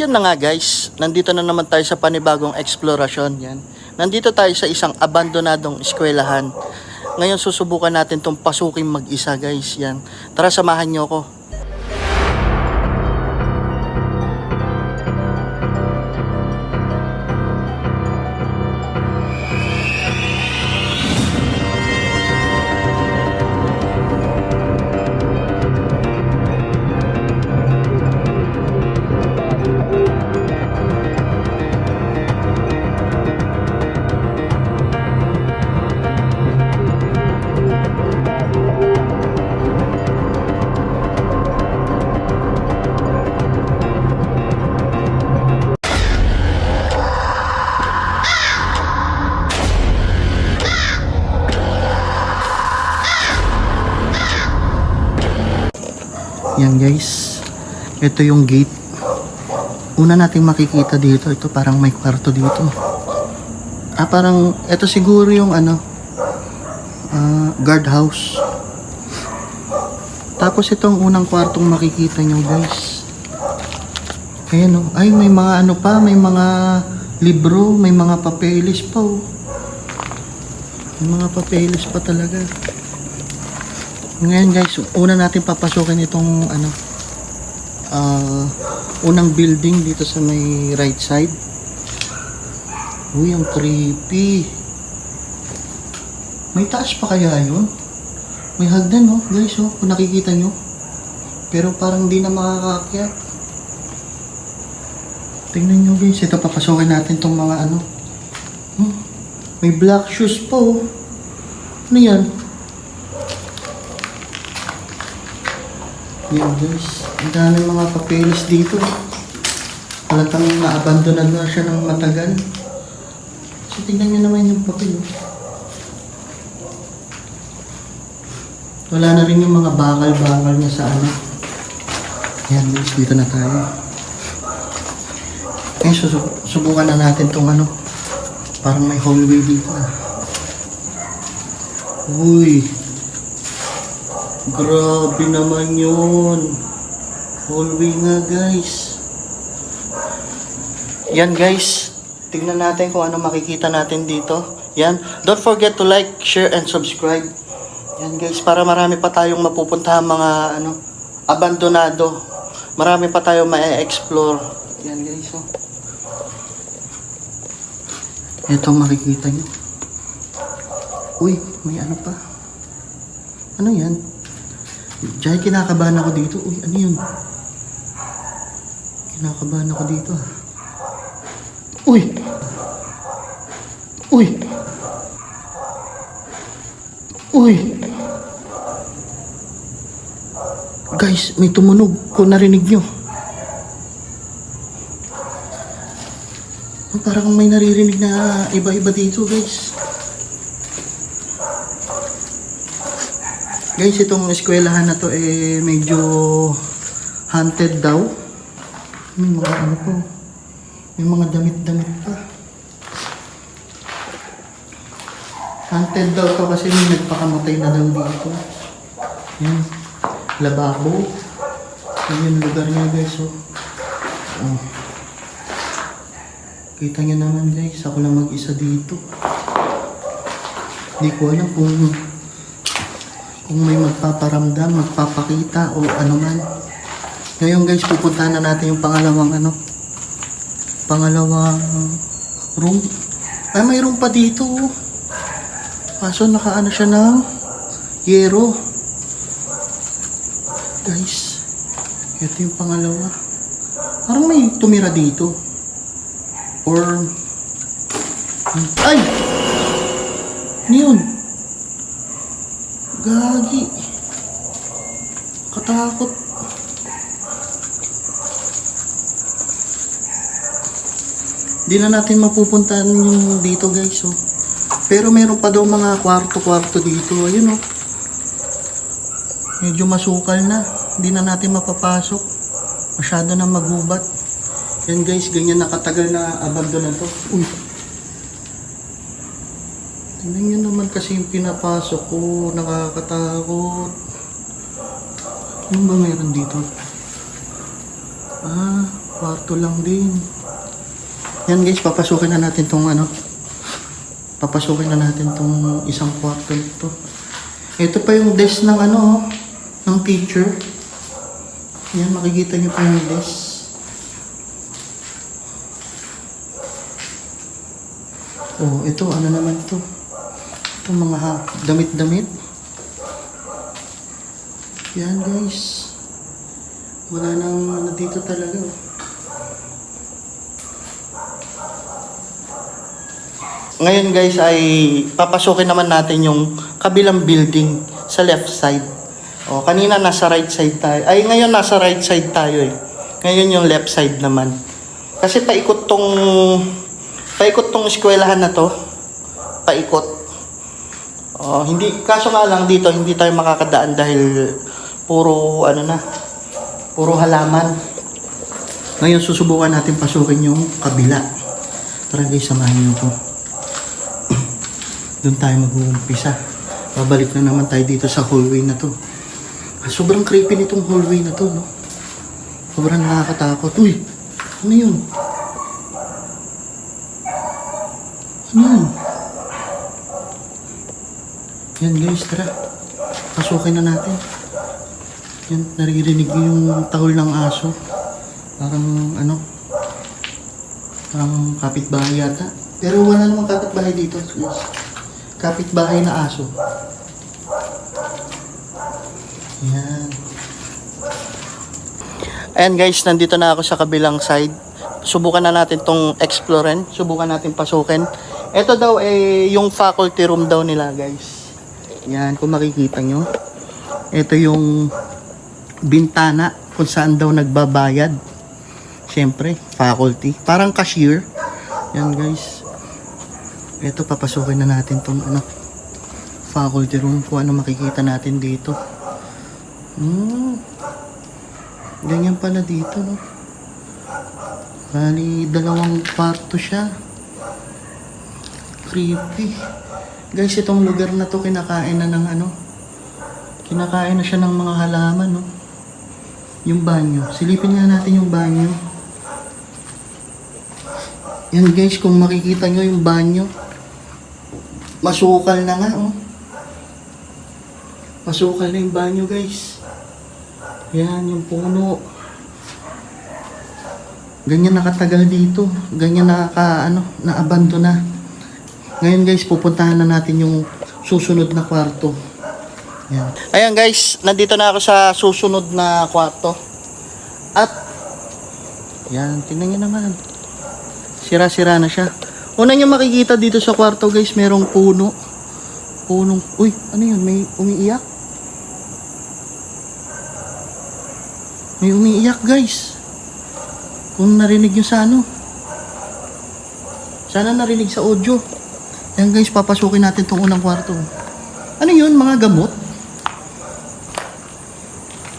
yun na nga guys, nandito na naman tayo sa panibagong eksplorasyon. Yan. Nandito tayo sa isang abandonadong eskwelahan. Ngayon susubukan natin tong pasukin mag-isa guys. Yan. Tara samahan nyo ko. Yan guys, ito yung gate. Una nating makikita dito, ito parang may kwarto dito. Parang ito siguro yung guard house. Tapos itong unang kwartong makikita nyo guys. Ayan ay may mga may mga libro, may mga papeles pa oh. May mga papeles pa talaga. Ngayon guys, una natin papasukin itong unang building dito sa may right side. Uy, ang creepy. May taas pa kaya yun? May hagdan oh, guys oh, kung nakikita nyo. Pero parang di na makakakyat. Tingnan nyo guys, ito papasukin natin itong mga May black shoes pa oh. Ano yan? Yan guys, ang daming mga papeles dito. Halatang na-abandonan na siya ng matagal. So tingnan nyo naman yung papel. Wala na rin yung mga bakal-bakal niya sa Yan guys, dito na tayo. Eh, subukan na natin tong parang may hallway dito. Uy! Grabe naman yun. Hallway nga guys. Yan guys. Tingnan natin kung ano makikita natin dito. Yan. Don't forget to like, share, and subscribe. Yan guys. Para marami pa tayong mapupuntahan mga abandonado. Marami pa tayong ma-explore. Yan guys. Oh. Ito makikita nyo. Uy, may pa. Ano yan? Diyan kinakabahan ako dito. Uy, ano yun? Kinakabahan ako dito Uy! Uy! Uy! Guys, may tumunog kung narinig nyo. Parang may naririnig na iba-iba dito guys. Guys, itong eskwelahan na to medyo haunted daw. May mga po. May mga damit-damit pa. Haunted daw to kasi may nagpakamatay na daw dito. Yan. Lababo. Yan yung lugar niya guys. Oh. Kita nyo naman guys, ako lang mag-isa dito. Hindi ko alam kung may magpaparamdam, magpapakita o ano man. Ngayon guys, pupuntahan na natin yung pangalawang room. Ay, may room pa dito. Kaso nakaano siya ng yero. Guys, ito yung pangalawa. Parang may tumira dito. Or ay! Ano yun? Gagi. Katakot. Di na natin mapupuntahan yung dito guys oh. Pero meron pa daw mga kwarto-kwarto dito. Ayun oh. Medyo masukal na. Di na natin mapapasok. Masyado na magubat. Yan guys, ganyan nakatagal na abandon na to. Uy. Tingnan nyo naman kasi yung pinapasok ko. Nakakatakot. Ano ba meron dito? Kwarto lang din. Yan guys, papasukin na natin tong ano. Papasukin na natin tong isang kwarto nito. Ito pa yung desk ng ano, ng teacher. Yan, makikita nyo pa yung desk. Oh, ito, ano naman to? Ito mga damit-damit. Yan guys. Wala nang ano dito talaga. Oh. Ngayon guys ay papasukin naman natin yung kabilang building sa left side. O, kanina nasa right side tayo. Ay, ngayon nasa right side tayo eh. Ngayon yung left side naman. Kasi paikot tong eskwelahan na to. Paikot. O, hindi, kaso nga lang dito, hindi tayo makakadaan dahil puro, puro halaman. Ngayon susubukan natin pasukin yung kabila. Tara guys, samahan nyo ko. Doon tayo mag-uumpisa. Babalik na naman tayo dito sa hallway na to. Sobrang creepy nitong hallway na to, no? Sobrang nakakatakot. Uy! Ano yun? Ano yun? Yan guys, tara. Pasukin na natin. Yan, naririnig yung tahol ng aso. Parang parang kapitbahay yata. Pero wala namang kapitbahay dito. Kapitbahay na aso. Yan. Ayan guys, nandito na ako sa kabilang side. Subukan na natin tong exploren. Subukan natin pasukin. Ito daw yung faculty room daw nila guys. Yan, kung makikita nyo. Ito yung bintana kung saan daw nagbabayad. Siyempre, faculty. Parang cashier. Yan guys. Ito, papasukin na natin tong faculty room. Kung ano makikita natin dito. Ganyan pala dito, no? Bali, 2 kwarto siya. Creepy. Guys, itong lugar na to kinakain na ng kinakain na siya ng mga halaman, no? Yung banyo. Silipin nga natin yung banyo. Yan guys, kung makikita nyo yung banyo. Masukal na nga, oh. Masukal na yung banyo, guys. Yan, yung puno. Ganyan nakatagal dito. Ganyan na-abandon na. Ngayon guys, pupuntahan na natin yung susunod na kwarto. Yan. Ayan guys, nandito na ako sa susunod na kwarto. At, yan, tingnan nyo naman. Sira-sira na siya. Una nyo makikita dito sa kwarto guys, merong puno. Uy, ano yun? May umiiyak? May umiiyak guys. Kung narinig nyo sa sana narinig sa audio. Yan guys, papasukin natin tong unang kwarto. Ano yun? Mga gamot?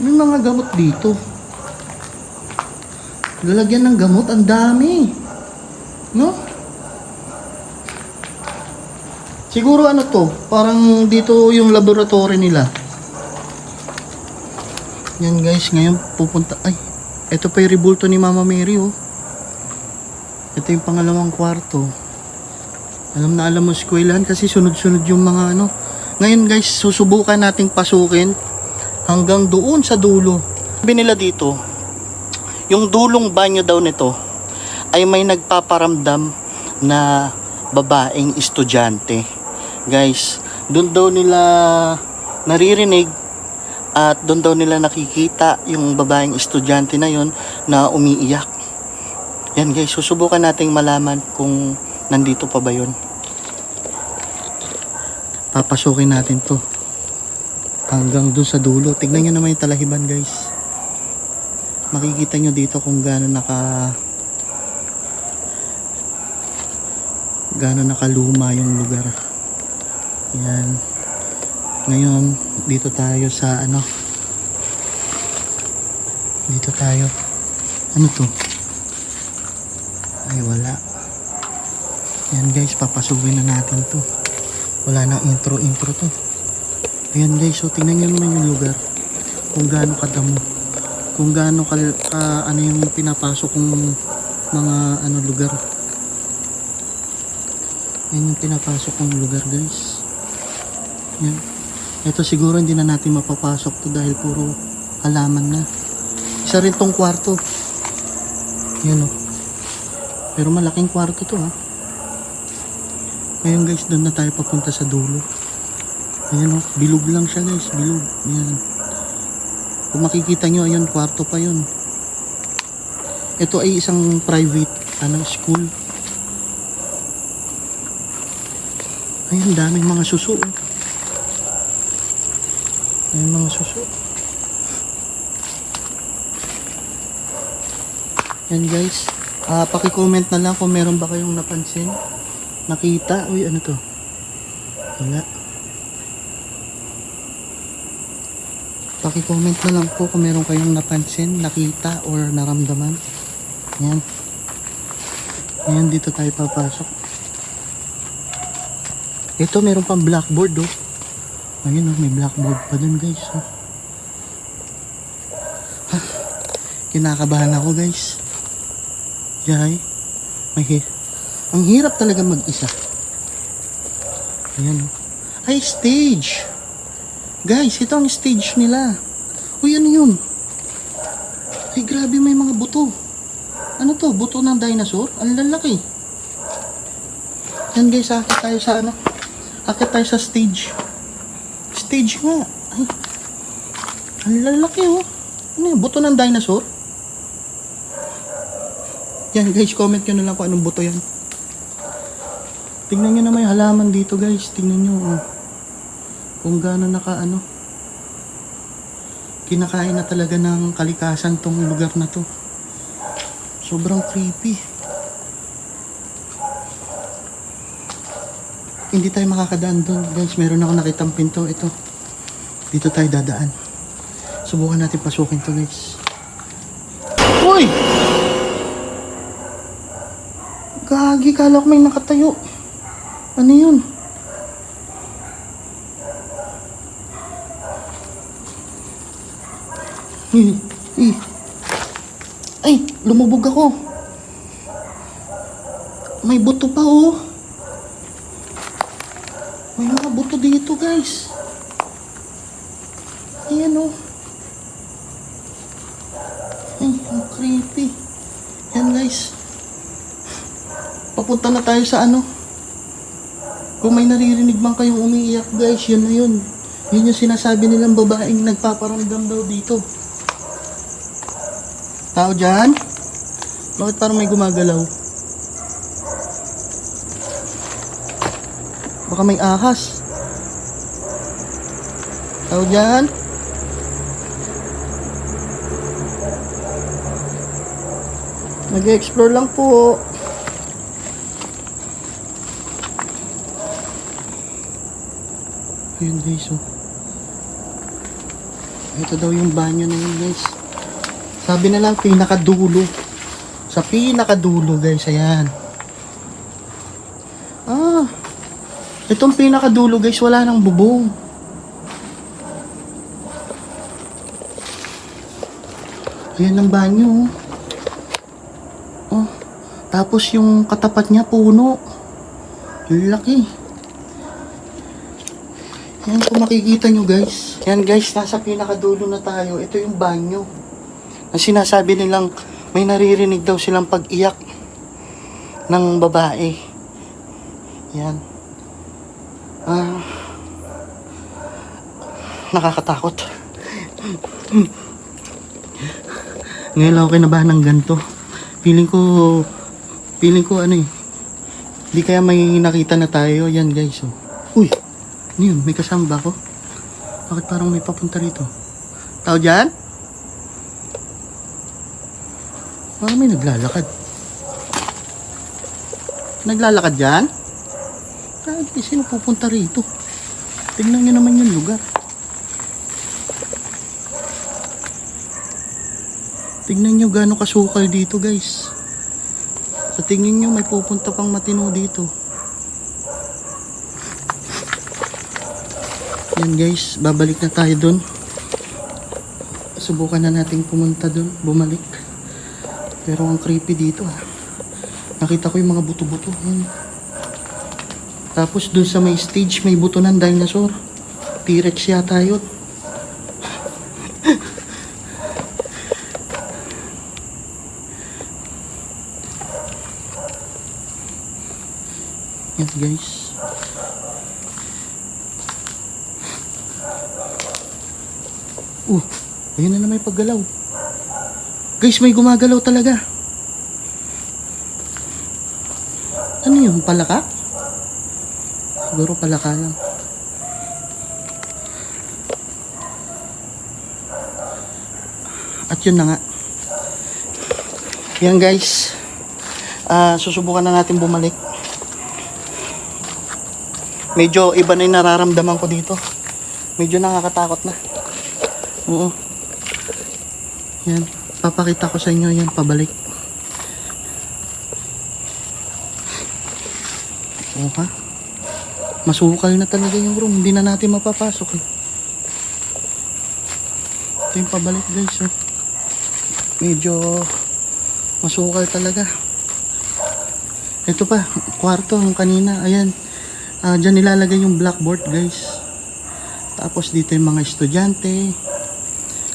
May mga gamot dito. Lalagyan ng gamot, ang dami. No? Siguro to? Parang dito yung laboratory nila. Yan guys, ngayon pupunta. Ay, ito pa yung rebulto ni Mama Mary, oh. Ito yung pangalawang kwarto. Alam na alam mo eskwelahan kasi sunod-sunod yung mga Ngayon guys, susubukan nating pasukin hanggang doon sa dulo. Sabi nila dito, yung dulong banyo daw nito ay may nagpaparamdam na babaeng estudyante. Guys, doon daw nila naririnig at doon daw nila nakikita yung babaeng estudyante na yon na umiiyak. Yan guys, susubukan nating malaman kung nandito pa ba yun. Papasukin natin to hanggang dun sa dulo. Tignan nyo naman yung talahiban guys. Makikita nyo dito kung gaano nakaluma yung lugar. Yan. Ngayon, dito tayo sa dito tayo. Ano to? Ay, wala. Yan guys, papasukin na natin to. Wala nang intro to. Ayan guys, so tingnan nyo naman yung lugar. Kung gaano kadamo. kung gaano ano yung pinapasok kong mga ano lugar. Yan yung pinapasok kong lugar guys. Yan. Ito siguro hindi na natin mapapasok to dahil puro halaman na. Isa rin tong kwarto. Yan o. Pero malaking kwarto to ha. Ngayon guys, doon na tayo papunta sa dulo. Ayan o, bilog lang siya guys, bilog. Yan. Kung makikita nyo, ayun, kwarto pa yun. Ito ay isang private school. Ayun, daming mga suso. Ayun, mga suso. Yan guys. Paki-comment na lang kung meron ba kayong napansin. Nakita. Uy, ano to? Wala. Paki-comment na lang po kung meron kayong napansin, nakita, or naramdaman. Yan. Yan, dito tayo papasok. Ito, meron pang blackboard, oh. Ayun, oh, may blackboard pa dun, guys. Oh. Kinakabahan ako, guys. Yay. Ang hirap talaga mag-isa. Ayan, oh. Ay, stage. Guys, ito ang stage nila. Uy, ano yun? Ay, grabe, may mga buto. Ano to? Buto ng dinosaur? Ang lalaki. Yan guys, akit tayo sa ano? Akit tayo sa stage. Stage nga. Ay, ang lalaki oh. Ano yun? Buto ng dinosaur? Yan guys, comment nyo na lang kung anong buto yan. Tingnan nyo na may halaman dito guys. Tingnan nyo oh. Kung gaano kinakain na talaga ng kalikasan tong lugar na to. Sobrang creepy. Hindi tayo makakadaan doon guys. Meron ako nakitang pinto. Ito, dito tayo dadaan. Subukan natin pasukin to guys. Uy! Gagi, kala ko may nakatayo. Ano yun? Ay, lumubog ako. May buto pa oh. May mga buto dito guys. Ayan oh. Ay, ang creepy. Yan guys. Papunta na tayo sa ano. Kung may naririnig man kayong umiiyak guys, yun na yun. Yun yung sinasabi nilang babaeng nagpaparamdam daw dito. Tao dyan? Bakit parang may gumagalaw? Baka may ahas. Tao dyan? Nag-explore lang po. Ayun guys oh. Ito daw yung banyo na yun guys. Sabi na lang pinakadulo. Sa pinakadulo guys, ayan. Itong pinakadulo guys, wala nang bubong. Ayan ang banyo. Oh. Tapos yung katapat niya puno. Laki. Ayan kung makikita nyo guys. Ayan guys, nasa pinakadulo na tayo. Ito yung banyo. Ang sinasabi nilang may naririnig daw silang pag-iyak ng babae. Yan. Nakakatakot. Ngayon lang ako kinabahan ng ganito. Feeling ko ano eh. Di kaya may nakita na tayo. Yan guys. Oh. Uy! Ano yun? May kasama ba ako? Bakit parang may papunta rito? Tao dyan? Parang may naglalakad. Naglalakad dyan? Kahit sino pupunta rito? Tignan nyo naman yung lugar. Tignan nyo gaano kasukal dito guys. Sa tingin nyo may pupunta pang matino dito. Yan guys, babalik na tayo dun subukan na nating pumunta dun, bumalik. Pero ang creepy dito ah. Nakita ko yung mga buto-buto. Yan. Tapos dun sa may stage, may buto ng dinosaur. T-Rex yata yun. Yan guys. Ayun na may paggalaw. Guys, may gumagalaw talaga. Ano yun? Palaka? Siguro palaka lang. At yun na nga. Yan guys. Susubukan na natin bumalik. Medyo iba na yung nararamdaman ko dito. Medyo nakakatakot na. Oo. Yan. Papakita ko sa inyo yan pabalik. Oo ha. Masukal na talaga yung room. Hindi na natin mapapasok eh. Ito yung pabalik guys oh. Medyo masukal talaga. Ito pa. Kwarto yung kanina. Ayan. Diyan nilalagay yung blackboard guys. Tapos dito yung mga estudyante.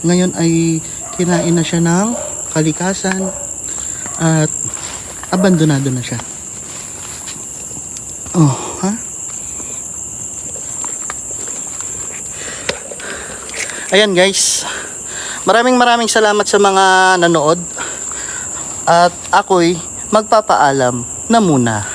Ngayon ay kinain na siya ng kalikasan at abandonado na siya. Oh, ha? Ayan guys. Maraming salamat sa mga nanood. At ako'y magpapaalam na muna.